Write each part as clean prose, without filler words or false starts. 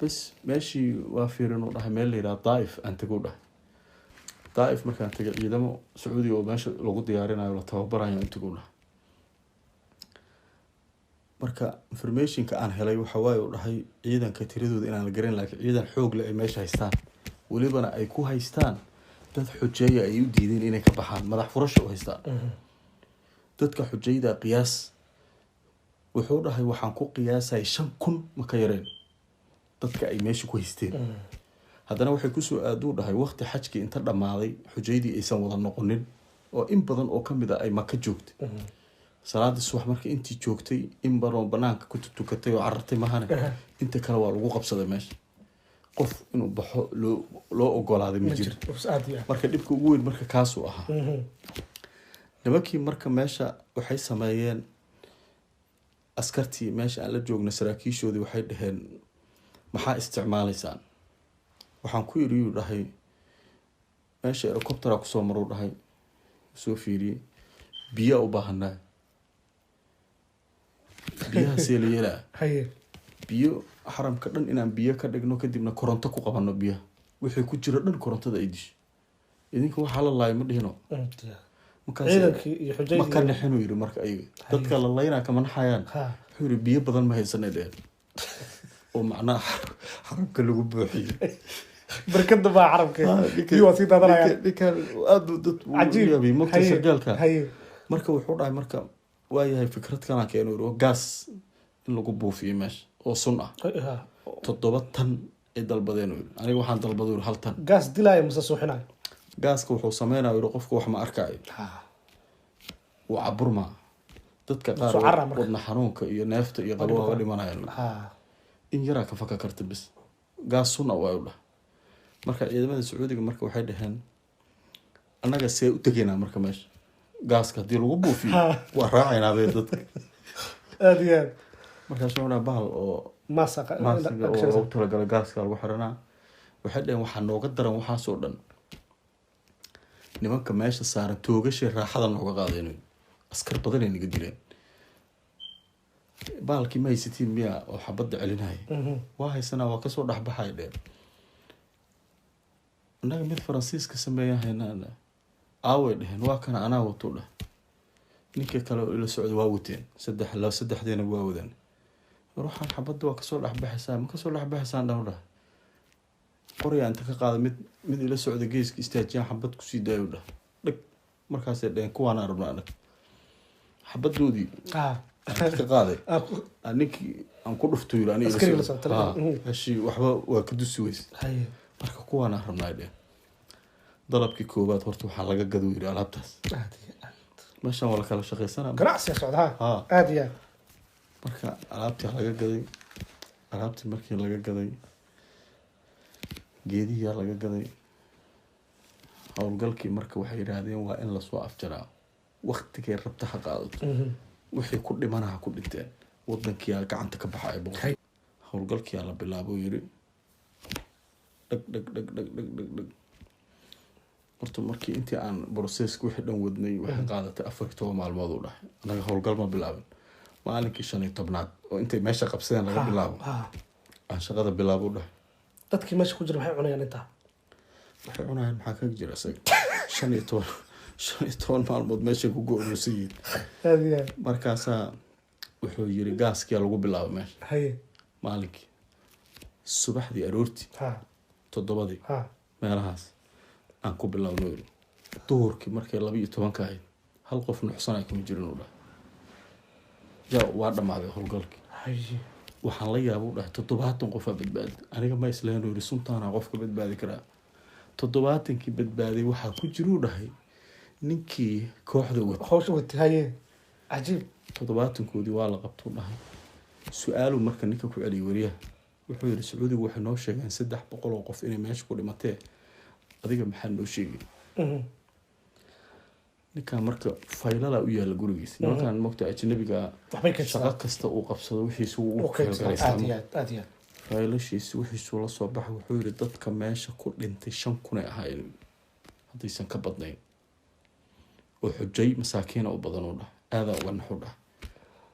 بس ماشي وافيرن وراح ميل إلى طائف أنت قوله طائف مركان تجي يدمو سعودي وماشي لو ديارنا ولا توبران أنت قوله marka information ka aan helay waxa way u dhahay ciidanka tiradooda inaan la garan laakiin ciidan xoog leh ay meesha haystaan walibana ay ku haystaan dad xujeeya ay u diideen inay ka baxaan madax furasho u haystaan dadka xujeeyda qiyaas wuxuu dhahay waxaan ku qiyaasay 5,000 ma ka yareen dadka ay meesha ku haysteen haddana waxay ku soo aaduu dhahay waqti xajki inta dhamaaday xujeeydi aysan wada noqonin oo in badan oo kamid ah ay Maka joogtay salaada subax markii intii joogtay in baroon banaanka ku tukatay oo carartay mahane inta kale waa lagu qabsaday meesha qof inuu baxo loo ogolaaday ma jiro marka dibka ugu weyn marka kaas uu ahaa nimankii marka meesha waxay sameeyeen askartii meesha aan la joogna saraakiishoodii waxay dhaheen maxaa isticmaalaysaan waxaan ku yiri dhahay meesha helicopter ku soo maru dhahay soo fiiriyay biyo u baahanaa biyaha seeliyada haye biyo xaramka dhan inaan biyo ka dhigno kadibna koronto ku qabano biyaha wixii ku jira dhan korontada ay disho idinka waxa la laayay ma dhihino ciidankii iyo xujeeyada ma ka naxino yiri marka ay dadka la laayna kama naxayaan xuri biyo badan ma haysanadeen oo macnaa xaramka lagu buuxiyo barkada baa xaramka iyo wasi dadanaaya dikan aad dad cajiib marka sargaalka marka wuxuu dhahay marka waayahay fikrad kana keeno oo gas in lagu buufiyo meesha oo sun ah 7 tan ee dalbadeen aniga waxaan dalbaday 1 tan gas dilay ma soo xinaay gaaska wuxuu sameeynaa qofku wax ma arkay waa burma dadka qaar wadna xanuunka iyo neefta iyo qabowga dhimanayaan in yara ka faka karta bis gas sun waa u dhahay marka ciidamada Sacuudiga marka waxay dhaheen anaga see u tageena marka meesha gaaska hadii lagu buufiyo waa raacaynaa dadka aad iyo aad markaas oo bahal oo maasaqa oo tala gal gaaska lagu xiranaa waxay dhaheen waxa nooga daran waxa soo dhan nimanka meesha saaran toogashay raaxada nooga qaadeen askar badan ay naga dileen baalkii ma haysatiin miya oo xabad celinay waa haysana waa ka soo dhaxbaxay dheer anaga mid Faransiiska sameeyahayna aaway dhaheen waa kana anaa wato dhah ninka kale oo ila socdo waa wateen saddexdeena waa wadan ruuxan xabad waa ka soo dhaxbaxaysaa ma ka soo dhaxbaxaysaa dhawra qoriya inta ka qaada mid ila socdo geeska istaajiyan xabad ku sii daayo dhah dhig markaas ay dhaheen kuwana rabnaa dhag xabadoodii ka qaaday anikii aan ku dhufto yiri aniga hashi waxba waa ka dusi weys marka kuwana rabnaa dhah dalabkii koobaad horta waxa laga gado yiri alaabtaas meesha wala kala shaqeysana ganacsi socdaa aad iyo marka alaabtii laga gaday alaabtii markii laga gaday geedii laga gaday hawlgalkii marka waxay yiraahdeen waa in la soo afjaraa waqtigii rabta qaadato wixii ku dhimanaha ku dhinteen wadankii gacanta ka baxay boqol hawlgalkii la bilaabo yiri dhag horta markii intii aan process wixii dhan wadnay waxa qaadatay 4 maalmood u dhahay anaga hawlgal ma bilaabin maalinkii 15aad oo intay meesha qabsadeen laga bilaabo aan shaqada bilaabo u dhahay dadkii meesha ku jira waxay cunayaan inta waxay cunayaan maxaa ka jira isaga 15 maalmood meesha ku go'doonsiyay aadiya markaas wuxuu yiri gaaskii lagu bilaabo meesha haye maalinkii subaxdii aroortii 7 meelahaas aan ku bilaawno doorkii markay 12 ka ahayd hal qof nuxsanay kuma jirin u dhahay jaa waa dhamaaday hawlgalkii haye waxaan la yaabo u dhahay 70 qof badbaad aniga ma isleen oo suntaana qofka badbaadi karaa 70kii badbaaday waxa ku jiro u dhahay ninkii kooxda wata haye ajiib 70koodii waa la qabto dhahay su'aalu marka ninka ku celiyo wariyaha wuxuu yiri Sacuudigu waxay noo sheegeen 300 oo qof inay meesha ku dhimatay adiga maxaa noo sheegay ninka marka faylala u yaala gurigiisa markaan moogta ajnabiga shaqo kasta uu qabsado wixii uu kala galay aadiya faylashiisa wixii la soo baxay wuxuu yiri dadka meesha ku dhintay 5,000 ahaayeen hadaysan ka badnayn oo xujay masaakiin oo badan oo dhahay aada uga naxu dhahay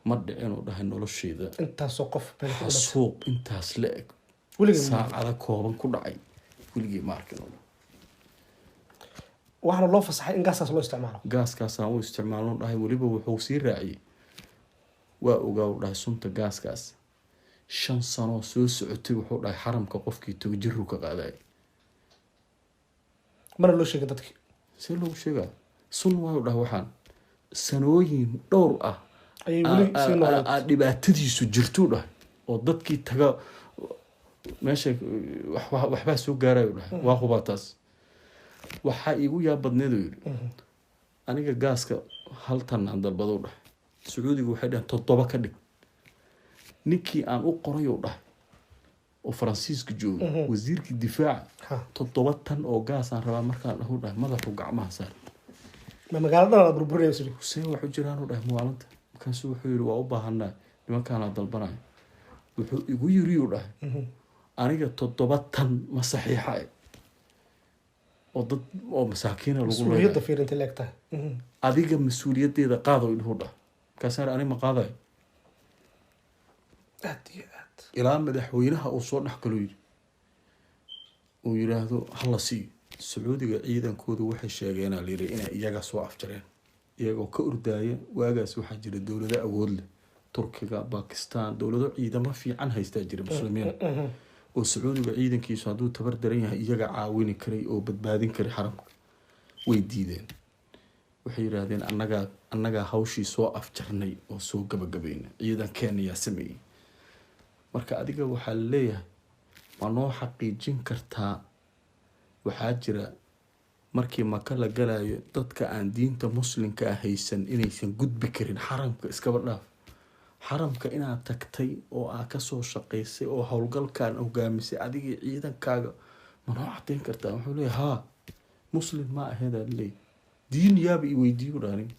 ma dhicin oo dhahay nolosheeda intaas oo qof suuq intaas la eg saacada kooban ku dhacay weligii ma arkin waxaana loo fasaxay in gaaskaas loo isticmaalo gaaskaasaan u isticmaalno dhahay weliba wuxuu sii raaciyey waa ogaa u dhahay sunta gaaskaas 5 sano soo socotay wuxuu dhahay xaramka qofkii tago jiru ka qaaday mana loo sheegay dadkii see loogu sheegaa sun waa u dhahay waxaan sanooyin dhowr ah ayay weli sii noolaa dhibaatadiisu jirtuu dhahay oo dadkii taga meesha waxbaa soo gaarayo dhahay waa hubaa taas waxaa iigu yaab badneedu yidhi aniga gaaska 1 tan aan dalbado dhahay sacuudiga waxay dhaheen 7 ka dhig ninkii aan u qoray oo dhahay oo faransiiska jooga wasiirkii difaaca 7 tan oo gaas aan rabaa markaan dhahu dhahay madaxu gacmaha saar ma magaalada dhan burburinayso see waxu jiraan u dhahay maalinta markaasuu wuxuu yidhi waa u baahanaa nimankaana dalbanaya wuxuu igu yiri u dhahay aniga 7 tan ma saxiixa oo dad oo masaakiina lagu leeyahay fiirinta leegtahay adiga mas'uuliyadeeda qaado idhu dhahay kaasaan ani ma qaadayo ilaa madaxweynaha uu soo dhex galo yiri uu yiraahdo hala sii sacuudiga ciidankooda waxay sheegeen inay iyaga soo afjareen iyagoo ka ordaya waagaas waxaa jira dowlado awood leh turkiga bakistan dowlado ciidamo fiican haystaa jira muslimiin oo sacuudiga ciidankiisu hadduu tabar daran yahay iyaga caawini karay oo badbaadin karay xaramka way diideen waxay yiraahdeen annagaa hawshii soo afjarnay oo soo gabagabaynay ciidankeena yaa sameeyey marka adiga waxaa leeyahay ma noo xaqiijin kartaa waxaa jira markii maka la galayo dadka aan diinta muslimka ah haysan inaysan gudbi karin xaramka iskaba dhaaf xaramka inaad tagtay oo aad kasoo shaqaysay oo howlgalkaan hogaamisay adigii ciidankaaga ma noo cadeyn kartaa wuxuu leeyahay haa muslim ma aheedaa leey diin yaaba i weydiiyo dhaanin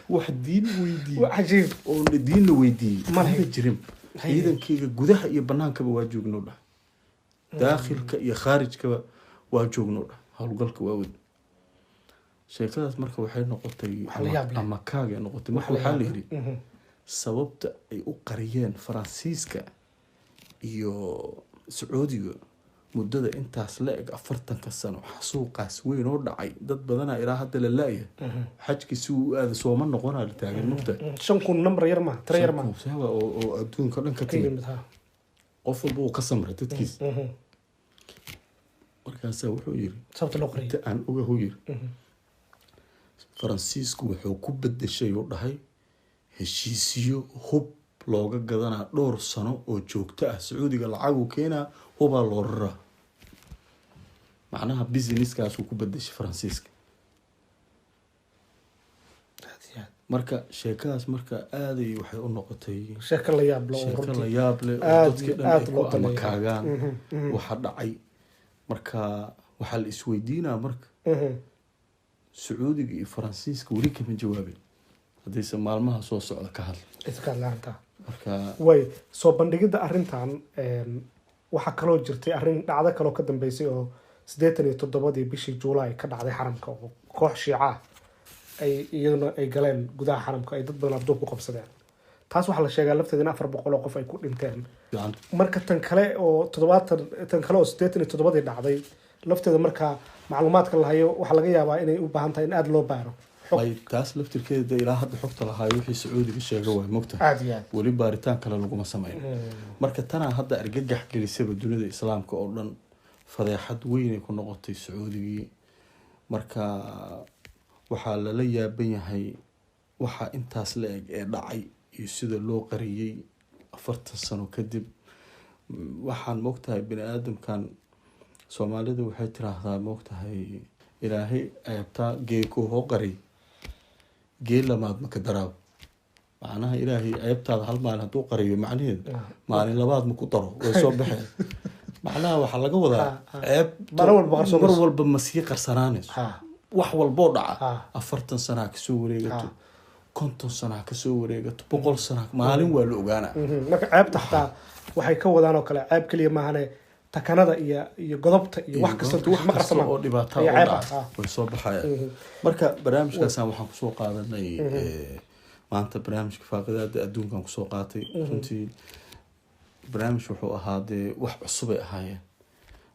wax diin weydiiyo oo diin la weydiiyey ma jirin ciidankayga gudaha iyo banaankaba waa joogno dhahay daakhilka iyo khaarijkaba waa joogno dhahay howlgalka waa wad sheekadaas marka waxay noqotay ama kaaga noqotay marka waxaa la yidhi sababta ay u qariyeen faransiiska iyo sacuudiga muddada intaas la eg 40 sano xasuuqaas weyn oo dhacay dad badanaa ilaa hadda la laaya xajkii si uu aada sooma noqonaa la taagan mugta 5,000 number yar ma tira yar ma oo adduunka dhan ka timid qof walba uu ka samray dadkiis markaasaa wuxuu yiri sababta loo qariyo aan ogahu yiri faransiisku wuxuu ku bedeshay oo dhahay heshiisiyo hub looga gadanaa 2 sano oo joogto ah sacuudiga lacag uu keenaa hubaa loo raraa macnaha businesskaas uu ku bedeshay faransiiska marka sheekadaas marka aaday waxay u noqotay sheeko la yaab leh dadkii dhan ku ama kaagaan waxa dhacay marka waxaa la isweydiinaa marka sacuudiga iyo faransiiska weli kama jawaabin haddayse maalmaha soo socda ka hadla marka way soo bandhigida arrintan waxaa kaloo jirtay arrin dhacdo kaloo ka dambeysay oo 87 bishii Juulaay ka dhacday xaramka oo koox Shiica ay iyaduna ay galeen gudaha xaramka ay dad badan abduub ku qabsadeen taas waxaa la sheegaa lafteeda in 400 oo qof ay ku dhinteen marka tan kale oo 87 dhacday lafteeda marka macluumaadka la hayo waxa laga yaabaa inay u baahan tahay in aad loo baaro ay taas laftirkeeda ilaa hadda xogta la hayo wixii sacuudiga sheegay way mogtahay wali baaritaan kale laguma sameeyo marka tana hadda argagax gelisay dunida islaamka oo dhan fadeexad weyn ay ku noqotay sacuudigii marka waxaa la yaaban yahay waxa intaas la eg ee dhacay iyo sida loo qariyay 40 sano kadib waxaan mogtahay bini aadamkan Soomaalida waxay tiraahdaa mogtahay ilaahay ayabta geeko hoo qari geelamaad ma ka daraab macnaha ilaahay ayabtaada hal maalin hadduu qariyo macnaheedu maalin labaad ma ku daro way soo baxeen macnaha waxaa laga wadaa ceeb mar walba ma sii qarsanaanayso wax walboo dhaca 40 sana kasoo wareegato 50 sana kasoo wareegato 100 sana maalin waa la ogaanaa marka ceebta xataa waxay ka wadaan oo kale ceeb kaliya maahane takanada iyo godobta iyo wax kasta wax ma qarsamaan oo dhibaato way soo baxayaan marka barnaamijkaas waxaan kusoo qaadanay maanta barnaamijka faaqidaada adduunkan kusoo qaatay runtii barnaamij wuxuu ahaa dee wax cusubay ahaayeen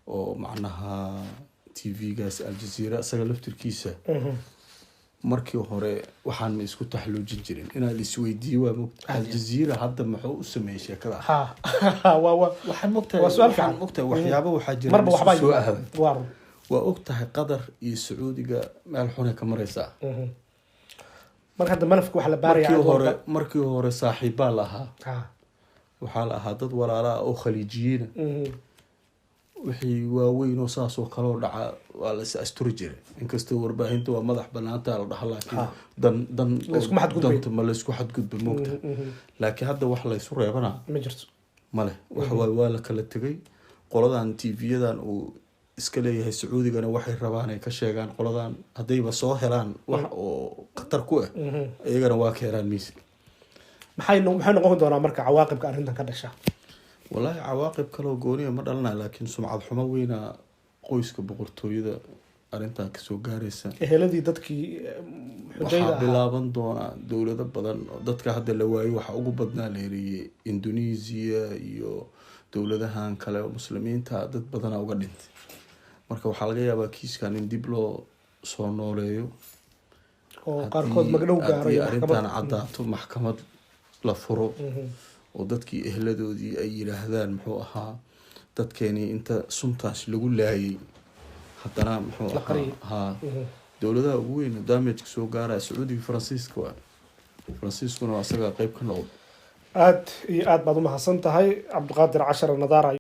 oo macnaha tv-gaas aljazeera isaga laftirkiisa markii hore waxaan ma isku taxluujin jirin inaan isweydiiyo waa mogta aljazeera hadda muxuu u sameeyey sheekada waxaan mogtahay waxyaabo waxaa jira soo ahday waa ogtahay qatar iyo sacuudiga meel xunay ka maraysaa marka hadda malafka waxa la baaraya markii hore saaxiibaa la ahaa waxaa la ahaa dad walaala oo khaliijiyiina wixii waaweyn oo saas oo kaloo dhaca waa la is asturi jiray inkastoo warbaahinta waa madax banaanta la dhaha laakiin danta ma la isku xadgudba moogta laakiin hadda wax la isu reebanaa ma jirto male waxawaaye waa la kala tegay qoladan tv-yadan uu iska leeyahay sacuudigana waxay rabaan ay ka sheegaan qoladan haddayba soo helaan wax oo khatar ku ah iyagana waa ka helaan miis maxay noqon doonaa marka cawaaqibka arrintan ka dhasha wallaahi cawaaqib kaloo gooniya ma dhalana laakiin sumcad xumo weyna qoyska boqortooyada arrintan kasoo gaaraysa eheladii dadkii waxaa bilaaban doonaa dowlado badan dadka hadda la waayey waxaa ugu badnaa leeriyey indonesia iyo dowladahan kale oo muslimiinta dad badana uga dhintay marka waxaa laga yaabaa kiiskan in dib loo soo nooleeyo oo qaarkood magdhow gaaray arrintan caddaato maxkamad la furo oo dadkii ehladoodii ay yiraahdaan muxuu ahaa dadkeenii inta suntaas lagu laayay haddana muxuu ahaa dowladaha ugu weyn damage soo gaaraya sacuudiga faransiiskuna waa isaga qayb ka noqdo aad iyo aad baad u mahadsan tahay cabdiqaadir cashar nadaara